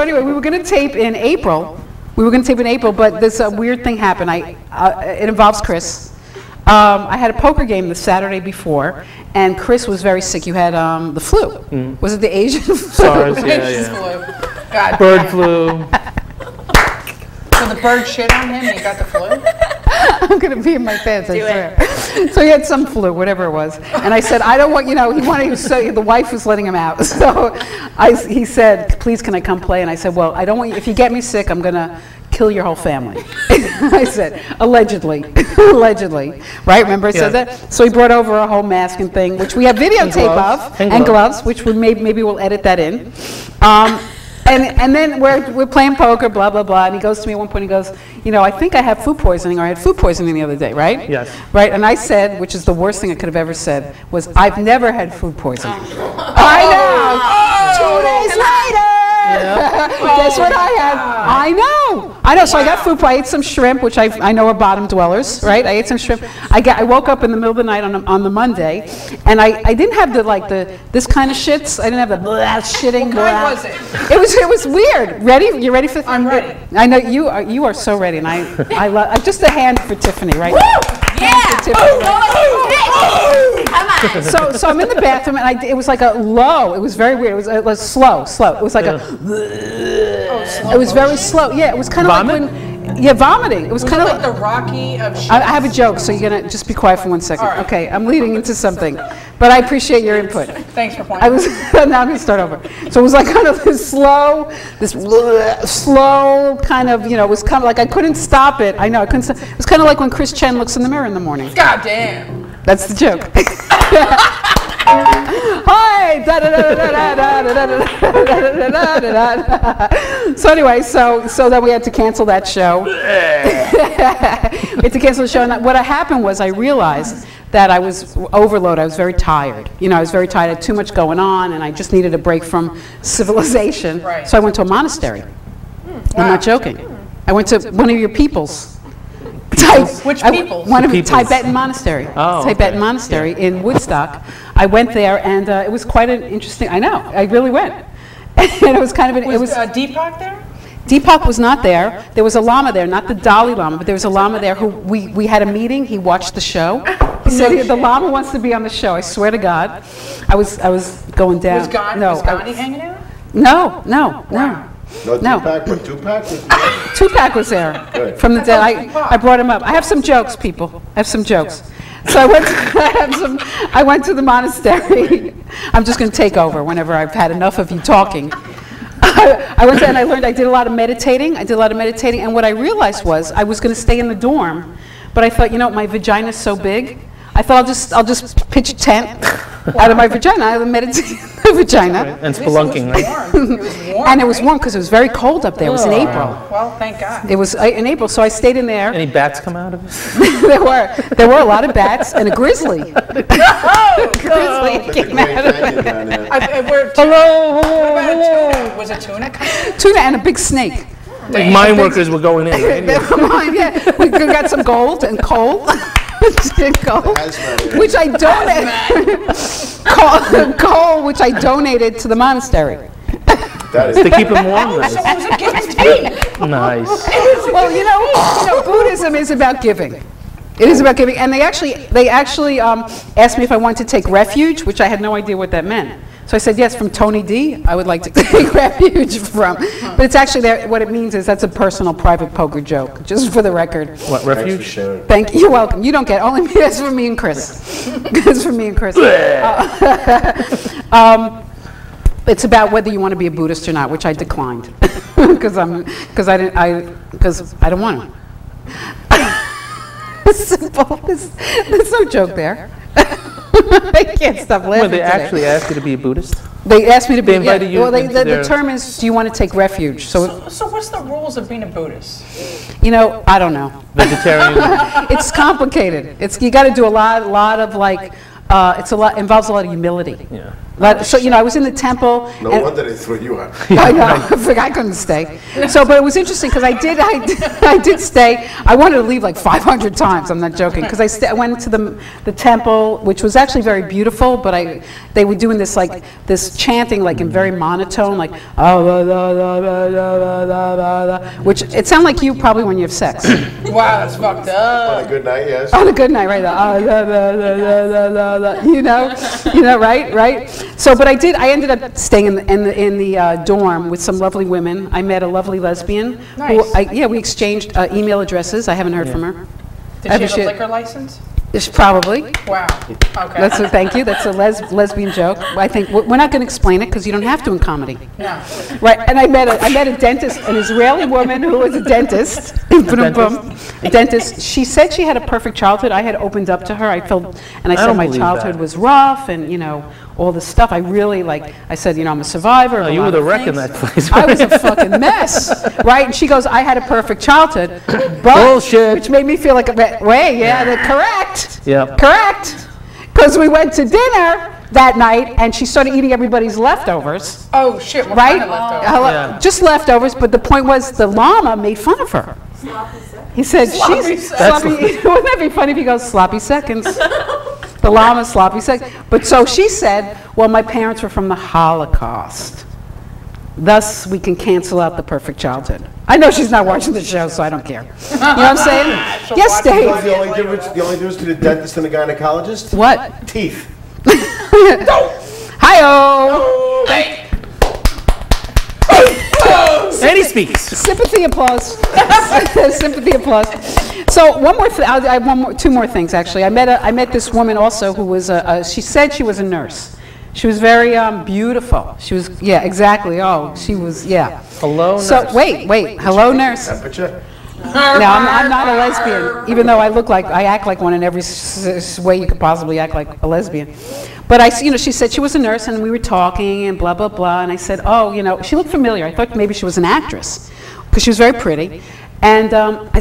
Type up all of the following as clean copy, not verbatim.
Anyway, we were going to tape in April. But this weird thing happened. It involves Chris. I had a poker game the Saturday before, and Chris was very sick. You had the flu. Was it the Asian flu? SARS, yeah. God, bird flu. So the bird shit on him and he got the flu? I'm going to pee in my pants, I swear. So he had some flu, whatever it was. And I said, I don't want, the wife was letting him out. So he said, please, can I come play? And I said, well, I don't want you, if you get me sick, I'm going to kill your whole family. I said, allegedly. Allegedly. Right? Remember I said that? So he brought over a whole mask and thing, which we have videotape of, and gloves, which maybe we'll edit that in. And then we're playing poker, blah, blah, blah, and he goes to me at one point, he goes, I think I have food poisoning, or I had food poisoning the other day, right? Yes. Right, and I said, which is the worst thing I could have ever said, was, I've never had food poisoning. I know! 2 days later! Guess what I had? I know. So I got food. I ate some shrimp, which I know are bottom dwellers, right? I ate some shrimp. I woke up in the middle of the night on the Monday, and I didn't have this kind of shits. I didn't have the shitting. What kind was it? It was weird. Ready? You ready for? I'm ready. I know you are so ready, and I love. Just a hand for Tiffany, right? Woo! Yeah! Come on. So I'm in the bathroom, and it was like a low. It was very weird. It was slow. It was like it was very slow. Yeah, it was kind of like when, vomiting. It was kind of like the Rocky of shit. I have a joke, so you're going to just be quiet for 1 second. Right. Okay, I'm leading into something, but I appreciate your input. Thanks for pointing. Now I'm going to start over. So it was like kind of this slow kind of, it was kind of like I couldn't stop it. I know, I couldn't stop. It was kind of like when Chris Chen looks in the mirror in the morning. God damn. That's the joke. Hi! So anyway, so then we had to cancel that show. We had to cancel the show. And what happened was I realized that I was overloaded. I was very tired. I was very tired. I had too much going on, and I just needed a break from civilization. Right. So I went to a monastery. I'm not joking. I went to one of your people's. Which peoples? One of the Tibetan monastery. Tibetan monastery in Woodstock. I went there, and it was quite an interesting. I know. I really went, and it was kind of an. Was Deepak there? Deepak was not there. There was a lama there, not the Dalai Lama, but there was a lama there who we had a meeting. He watched the show. He said the lama wants to be on the show. I swear to God, I was going down. Was Gandhi hanging out? No. Wow. No, Tupac, but Tupac was there? Tupac was there. Good. From the dead. I brought him up. I have some jokes, people. I have some jokes. So I went to the monastery. I'm just going to take over whenever I've had enough of you talking. I went there and I did a lot of meditating. And what I realized was I was going to stay in the dorm, but I thought, my vagina's so big. I thought I'll just pitch a tent out of my vagina. I meditate in my vagina. And spelunking, right? It was warm. And it was warm because it was very cold up there. It was in April. Well, thank God. It was in April, so I stayed in there. Any bats come out of it? There were a lot of bats and a grizzly. Grizzly came out of it. Hello. Was it tuna? Tuna and a big snake. Like mine workers were going in, right? Yeah, we got some gold and coal. Which I donated. Coal, which I donated to the monastery. That is to keep them warm. It was a gift to me. Nice. Well, Buddhism is about giving. It is about giving, and they actually asked me if I wanted to take refuge, which I had no idea what that meant. So I said, yes, from Tony D, I would like to take refuge from. But it's actually, what it means is that's a personal, private poker joke, just for the record. What, refuge? Thank you. You're welcome. You don't get it. Only me. That's for me and Chris. That's for me and Chris. It's about whether you want to be a Buddhist or not, which I declined because I don't want to. Simple. There's no joke there. I can't stop laughing. Well, they actually asked you to be a Buddhist? They asked me to be. They invited you. Well, the term is, do you want to take refuge? So what's the rules of being a Buddhist? I don't know. Vegetarian. It's complicated. You got to do a lot of like. Involves a lot of humility. Yeah. So, you know, I was in the temple. No and- wonder they threw you out. I know. I couldn't stay. So, but it was interesting because I did stay. I wanted to leave like 500 times. I'm not joking because I went to the temple, which was actually very beautiful. But they were doing this like this chanting like in very monotone, like which it sounded like you probably when you have sex. Wow, that's fucked up. On a good night, yes. On a good night, right? You know, right. So, but I ended up staying in the dorm with some lovely women. I met a lovely lesbian. Nice. We exchanged email addresses. I haven't heard from her. Did she have a liquor license? Probably. Wow. Okay. Thank you. That's a lesbian joke. I think we're not going to explain it because you don't have to in comedy. No. Right, and I met a dentist, an Israeli woman who was a dentist. A dentist. She said she had a perfect childhood. I had opened up to her. I said my childhood was rough, and you know all this stuff. I really I said, you know, I'm a survivor. Oh, you were the wreck in that place. I was a fucking mess, right? And she goes, I had a perfect childhood, but Bullshit. which made me feel like they're correct. Yep. Correct. Because we went to dinner that night, and she started eating everybody's leftovers. Oh shit! What Right? kind of leftovers? Yeah. Just leftovers, but the point was the llama made fun of her. He said, she's sloppy. Wouldn't that be funny if he goes, sloppy seconds? The llama, sloppy seconds. But so she said, well, my parents were from the Holocaust. Thus, we can cancel out the perfect childhood. I know she's not watching the show, so I don't care. You know what I'm saying? Yes, You know Dave. the only difference between the dentist and the gynecologist? What? Teeth. Hi-oh! And he speaks. Sympathy applause. Sympathy applause. So one more thing. I have two more things actually. I met this woman also who was she said she was a nurse. She was very beautiful. She was exactly. Oh, she was Hello, nurse. So wait. Hello, nurse. Temperature. No, I'm not a lesbian, even though I act like one in every way you could possibly act like a lesbian. But she said she was a nurse, and we were talking, and blah, blah, blah, and I said, oh, you know, she looked familiar. I thought maybe she was an actress, because she was very pretty. And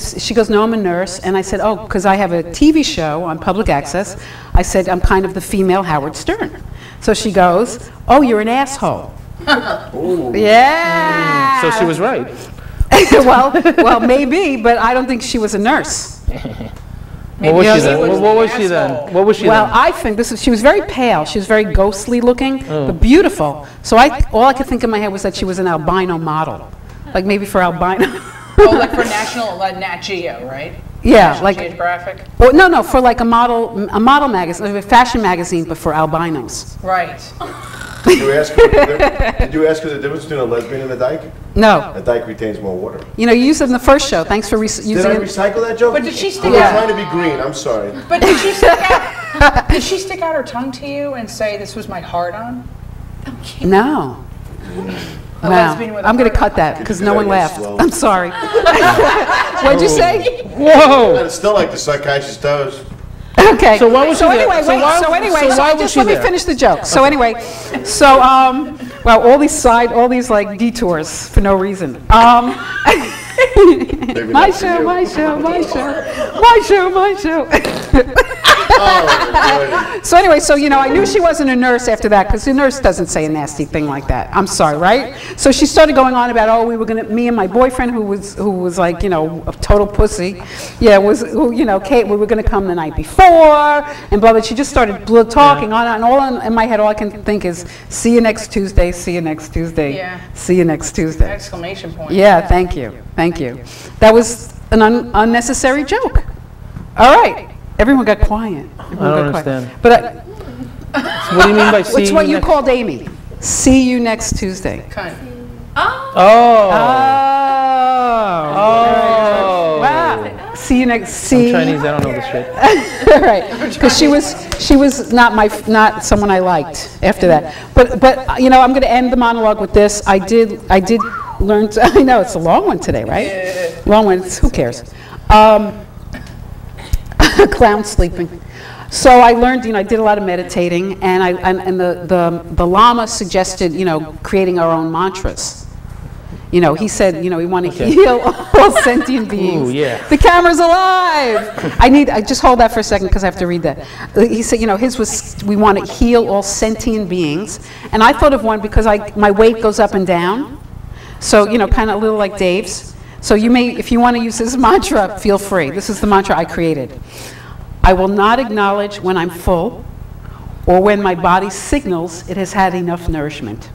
she goes, no, I'm a nurse. And I said, oh, because I have a TV show on public access. I said, I'm kind of the female Howard Stern. So she goes, oh, you're an asshole. Yeah. So she was right. well, maybe, but I don't think she was a nurse. What was she then? What was she then? What was she Well, then? I think she was very pale. She was very ghostly looking, but beautiful. So all I could think in my head was that she was an albino model, like maybe for albino. Oh, like for National Nat Geo, right? Yeah, National like Geographic. Well, no, for like a model magazine, a fashion magazine, but for albinos. Right. Did you ask her the difference between a lesbian and a dyke? No, A dyke retains more water. you know, you used it in the first show. Thanks for using Did I it. recycle that joke? But did she stick I was out? trying to be green. I'm sorry. But did she stick out? Did she stick out her tongue to you and say this was my hard on? No. A Wow. lesbian with a I'm going to hard cut that because no do one that laughed. slow? I'm sorry. What'd you say? Whoa! And it's still like the psychiatrist does. Okay. So why was she there? anyway, So why- so why was just she let me there? finish the joke. So anyway, well, all these like detours for no reason. Maybe My not for show, you. my show, my show, my show. Oh, boy. So anyway, you know, I knew she wasn't a nurse after that because the nurse doesn't say a nasty thing like that. I'm sorry, right? So she started going on about, oh, me and my boyfriend who was like, you know, a total pussy, Kate, we were gonna come the night before, and blah, blah. She just started talking on and all in my head. All I can think is, see you next Tuesday, see you next Tuesday, Yeah. see you next Tuesday. Exclamation point. Yeah, thank you. That was an unnecessary joke. All right, everyone got quiet. don't understand. But What do you mean by seeing? it's what you called Amy. See you next Tuesday. Cunt. Oh. Oh. Wow. See you next. I'm Chinese. I don't know this shit. Right. Because she was not someone I liked after that. But you know, I'm going to end the monologue with this. I did learn. I know it's a long one today, right? Long one. Who cares? Clown sleeping. So I learned, you know, I did a lot of meditating, and the Lama suggested, you know, creating our own mantras. You know, he said, you know, we want to heal all sentient beings. Ooh, yeah. The camera's alive. I just hold that for a second because I have to read that. He said, you know, his was, we want to heal all sentient beings. And I thought of one because my weight goes up and down. So, you know, kind of a little like Dave's. So you may, if you want to use this mantra, feel free. This is the mantra I created. I will not acknowledge when I'm full or when my body signals it has had enough nourishment.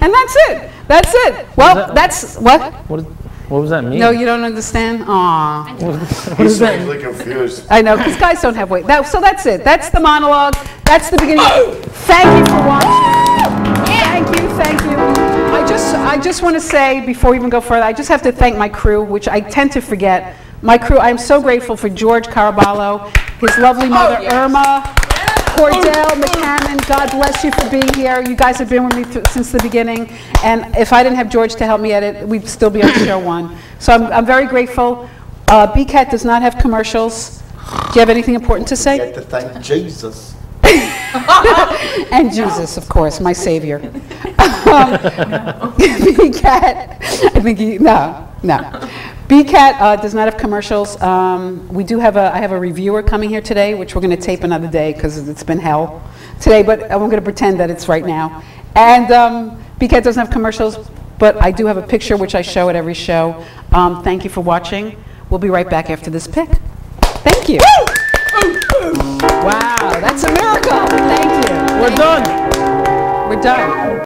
And that's it. That's it. Well, that's what? What does that mean? No, you don't understand? Aw. What does that mean? Really confused. I know, because guys don't have weight. So that's it. That's the monologue. That's the beginning. Thank you for watching. Thank you. I just want to say, before we even go further, I just have to thank my crew, which I tend to forget. My crew, I'm so grateful for George Caraballo, his lovely mother, Irma, Cordell McCammon, God bless you for being here. You guys have been with me since the beginning. And if I didn't have George to help me edit, we'd still be on show 1. So I'm very grateful. BCAT does not have commercials. Do you have anything important to say? You have to thank Jesus. And Jesus, of course, my savior. BCAT, I think no. BCAT does not have commercials. We do have I have a reviewer coming here today, which we're going to tape another day because it's been hell today, but I'm going to pretend that it's right now. And BCAT doesn't have commercials, but I do have a picture which I show at every show. Thank you for watching. We'll be right back after this pic. Thank you. Wow, that's a miracle. Thank you. We're done. We're done.